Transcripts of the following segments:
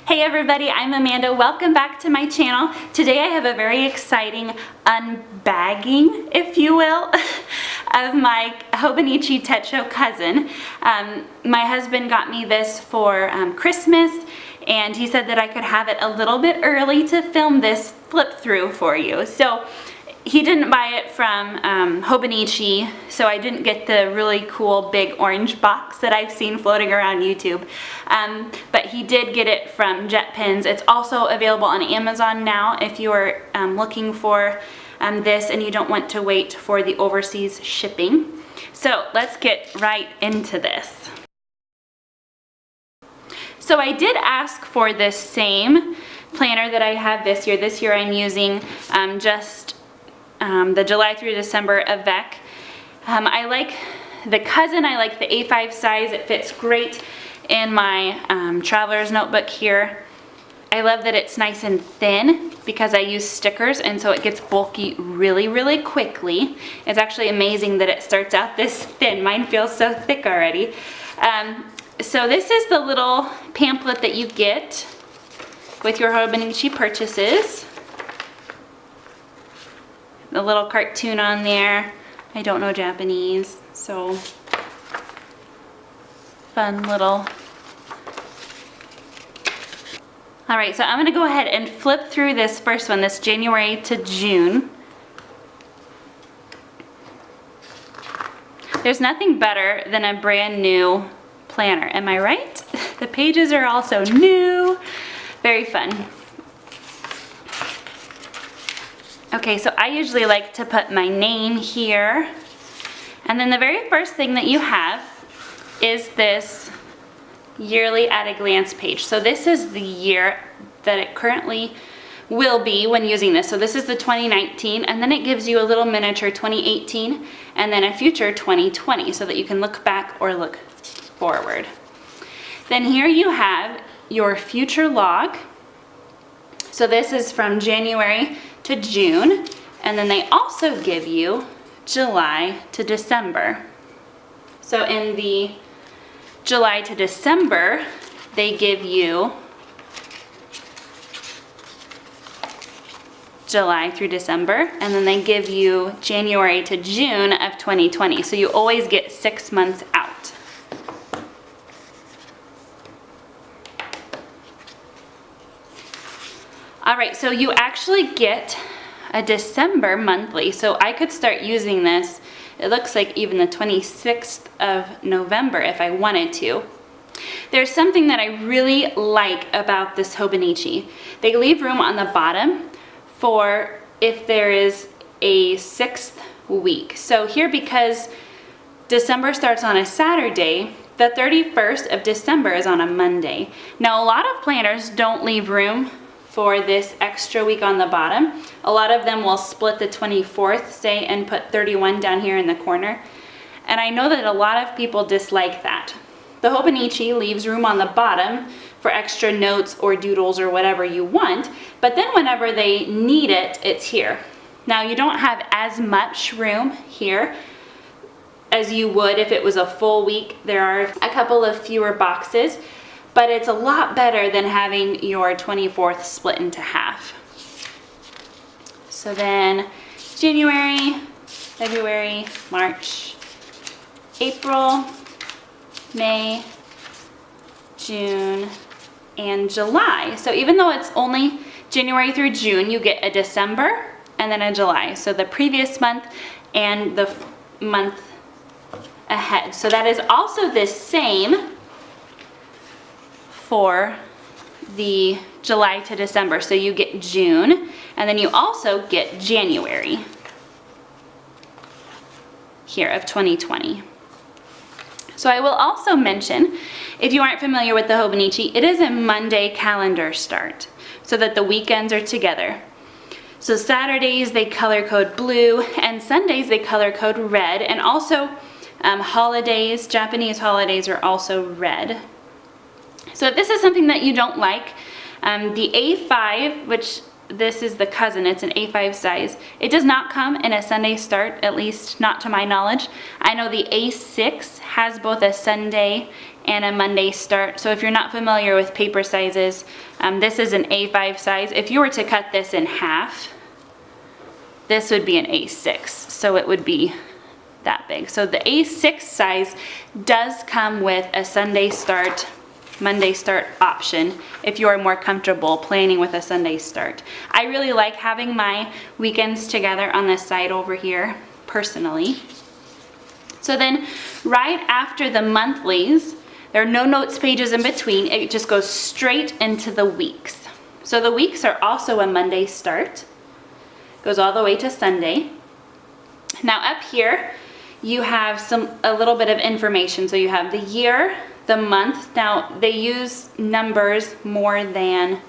Hey everybody, I'm Amanda. Welcome back to my channel. Today I have a very exciting unbagging, if you will, of my Hobonichi Techo Cousin. My husband got me this for Christmas, and he said that I could have it a little bit early to film this flip through for you. So he didn't buy it from Hobonichi, so I didn't get the really cool big orange box that I've seen floating around YouTube. But he did get it from JetPens. It's also available on Amazon now if you are looking for this and you don't want to wait for the overseas shipping. So let's get right into this. So I did ask for this same planner that I have this year. This year I'm using the July through December Avec. I like the Cousin, I like the A5 size. It fits great in my traveler's notebook here. I love that it's nice and thin because I use stickers, and so it gets bulky really quickly. It's actually amazing that it starts out this thin. Mine feels so thick already. So this is the little pamphlet that you get with your Hobonichi purchases. The little cartoon on there. I don't know Japanese, so fun little. All right, so I'm gonna go ahead and flip through this first one, this January to June. There's nothing better than a brand new planner, am I right? The pages are also new, very fun. Okay, so I usually like to put my name here. And then the very first thing that you have is this yearly at a glance page. So this is the year that it currently will be when using this. So this is the 2019, and then it gives you a little miniature 2018 and then a future 2020 so that you can look back or look forward. Then here you have your future log. So this is from January to June, and then they also give you July to December. So in the July to December, they give you July through December, and then they give you January to June of 2020. So you always get 6 months out. All right, so you actually get a December monthly, so I could start using this, it looks like even the 26th of November if I wanted to. There's something that I really like about this Hobonichi. They leave room on the bottom for if there is a 6th week. So here, because December starts on a Saturday, the 31st of December is on a Monday. Now a lot of planners don't leave room for this extra week on the bottom. A lot of them will split the 24th, say, and put 31 down here in the corner. And I know that a lot of people dislike that. The Hobonichi leaves room on the bottom for extra notes or doodles or whatever you want, but then whenever they need it, it's here. Now you don't have as much room here as you would if it was a full week. There are a couple of fewer boxes, but it's a lot better than having your 24th split into half. So then January, February, March, April, May, June, and July. So even though it's only January through June, you get a December and then a July. So the previous month and the month ahead. So that is also the same for the July to December. So you get June, and then you also get January here of 2020. So I will also mention, if you aren't familiar with the Hobonichi, it is a Monday calendar start so that the weekends are together. So Saturdays they color code blue, and Sundays they color code red, and also holidays, Japanese holidays, are also red. So if this is something that you don't like, the A5, which this is the Cousin, it's an A5 size. It does not come in a Sunday start, at least not to my knowledge. I know the A6 has both a Sunday and a Monday start. So if you're not familiar with paper sizes, this is an A5 size. If you were to cut this in half, this would be an A6, so it would be that big. So the A6 size does come with a Sunday start, Monday start option if you are more comfortable planning with a Sunday start. I really like having my weekends together on this side over here, personally. So then right after the monthlies, there are no notes pages in between. It just goes straight into the weeks. So the weeks are also a Monday start. Goes all the way to Sunday. Now up here, you have a little bit of information. So you have the year, the month. Now they use numbers more than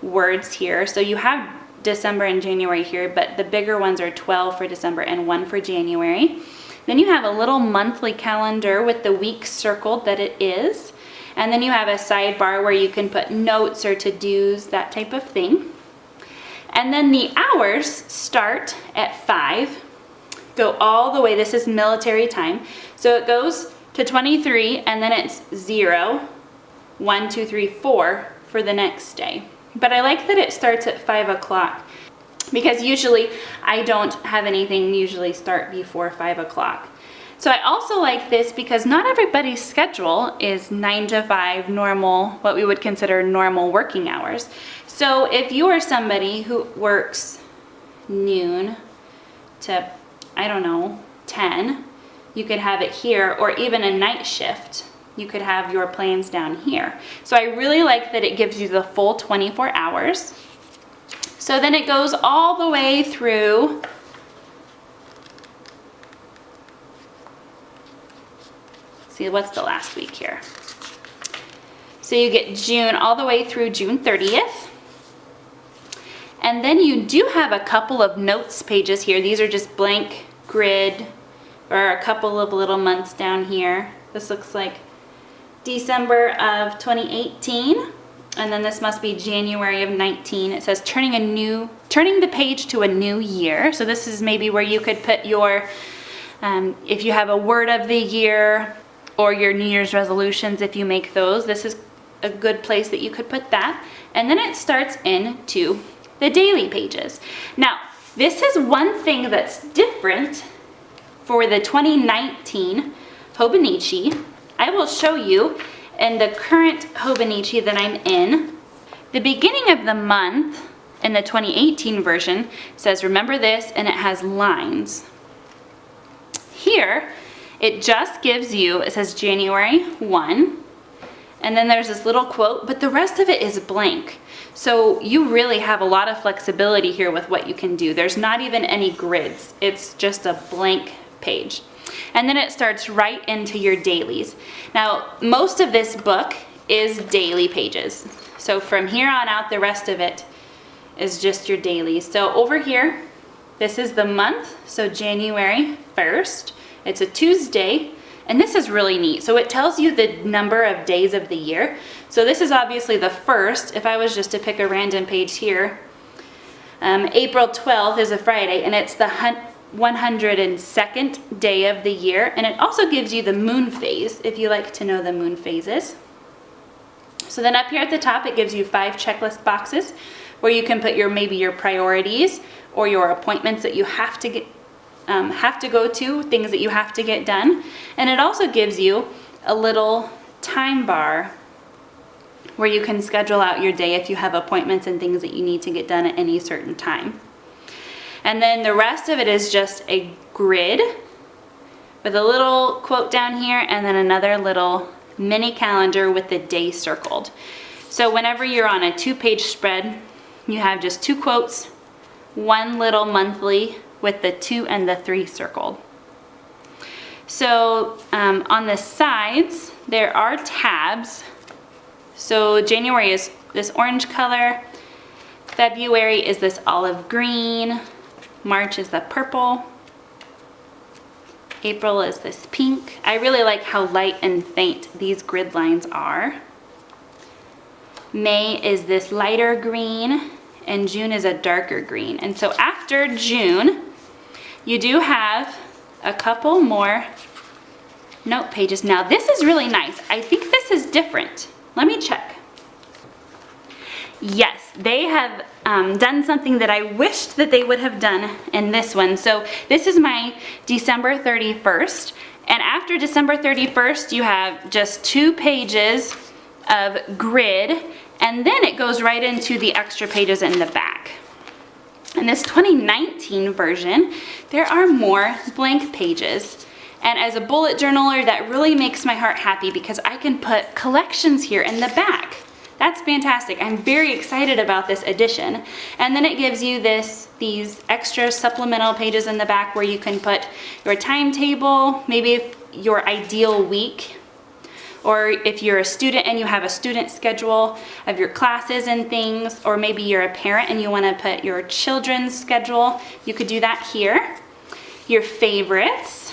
words here. So you have December and January here, but the bigger ones are 12 for December and 1 for January. Then you have a little monthly calendar with the week circled that it is. And then you have a sidebar where you can put notes or to-dos, that type of thing. And then the hours start at 5, go all the way, this is military time. So it goes to 23 and then it's 0, 1, 2, 3, 4 for the next day. But I like that it starts at 5 o'clock because usually I don't have anything usually start before 5 o'clock. So I also like this because not everybody's schedule is 9 to 5 normal, what we would consider normal working hours. So if you are somebody who works noon to, I don't know, 10, you could have it here, or even a night shift. You could have your plans down here. So I really like that it gives you the full 24 hours. So then it goes all the way through see, what's the last week here? So you get June all the way through June 30th. And then you do have a couple of notes pages here. These are just blank grid or a couple of little months down here. This looks like December of 2018. And then this must be January of 19. It says turning the page to a new year. So this is maybe where you could put your, if you have a word of the year, or your New Year's resolutions if you make those. This is a good place that you could put that. And then it starts into the daily pages. Now, this is one thing that's different for the 2019 Hobonichi. I will show you in the current Hobonichi that I'm in. The beginning of the month in the 2018 version says, remember this, and it has lines. Here, it just gives you, it says January 1, and then there's this little quote, but the rest of it is blank. So you really have a lot of flexibility here with what you can do. There's not even any grids. It's just a blank page. And then it starts right into your dailies. Now, most of this book is daily pages. So from here on out, the rest of it is just your dailies. So over here, this is the month, so January 1st. It's a Tuesday, and this is really neat. So it tells you the number of days of the year. So this is obviously the first. If I was just to pick a random page here, April 12th is a Friday, and it's the 102nd day of the year. And it also gives you the moon phase, if you like to know the moon phases. So then up here at the top, it gives you 5 checklist boxes where you can put maybe your priorities or your appointments that you have to go to, things that you have to get done. And it also gives you a little time bar where you can schedule out your day if you have appointments and things that you need to get done at any certain time. And then the rest of it is just a grid with a little quote down here and then another little mini calendar with the day circled. So whenever you're on a 2-page spread, you have just 2 quotes, 1 little monthly with the 2 and the 3 circled. So on the sides, there are tabs. So January is this orange color, February is this olive green, March is the purple, April is this pink. I really like how light and faint these grid lines are. May is this lighter green, and June is a darker green. And so after June, you do have a couple more note pages. Now this is really nice. I think this is different. Let me check. Yes, they have done something that I wished that they would have done in this one. So this is my December 31st. And after December 31st, you have just 2 pages of grid, and then it goes right into the extra pages in the back. In this 2019 version, there are more blank pages. And as a bullet journaler, that really makes my heart happy because I can put collections here in the back. That's fantastic. I'm very excited about this edition. And then it gives you these extra supplemental pages in the back where you can put your timetable, maybe your ideal week, or if you're a student and you have a student schedule of your classes and things, or maybe you're a parent and you want to put your children's schedule, you could do that here. Your favorites.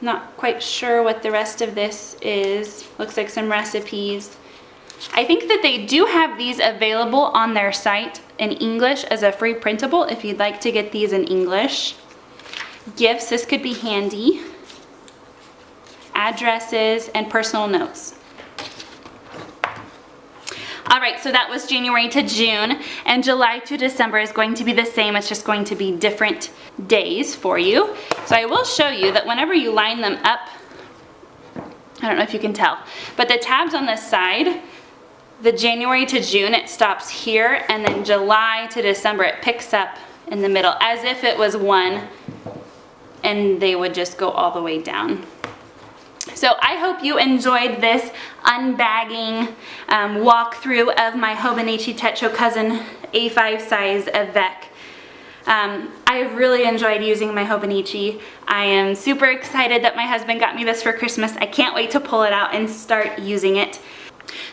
Not quite sure what the rest of this is. Looks like some recipes. I think that they do have these available on their site in English as a free printable if you'd like to get these in English. Gifts, this could be handy. Addresses and personal notes. All right, so that was January to June, and July to December is going to be the same. It's just going to be different days for you. So I will show you that whenever you line them up, I don't know if you can tell, but the tabs on the side, the January to June, it stops here, and then July to December, it picks up in the middle, as if it was one, and they would just go all the way down. So I hope you enjoyed this unbagging walkthrough of my Hobonichi Techo Cousin A5 size Avec. I really enjoyed using my Hobonichi. I am super excited that my husband got me this for Christmas. I can't wait to pull it out and start using it.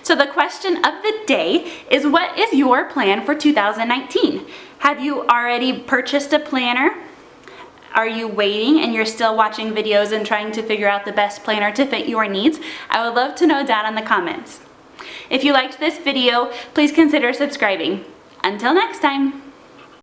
So the question of the day is, what is your plan for 2019? Have you already purchased a planner? Are you waiting and you're still watching videos and trying to figure out the best planner to fit your needs? I would love to know down in the comments. If you liked this video, please consider subscribing. Until next time.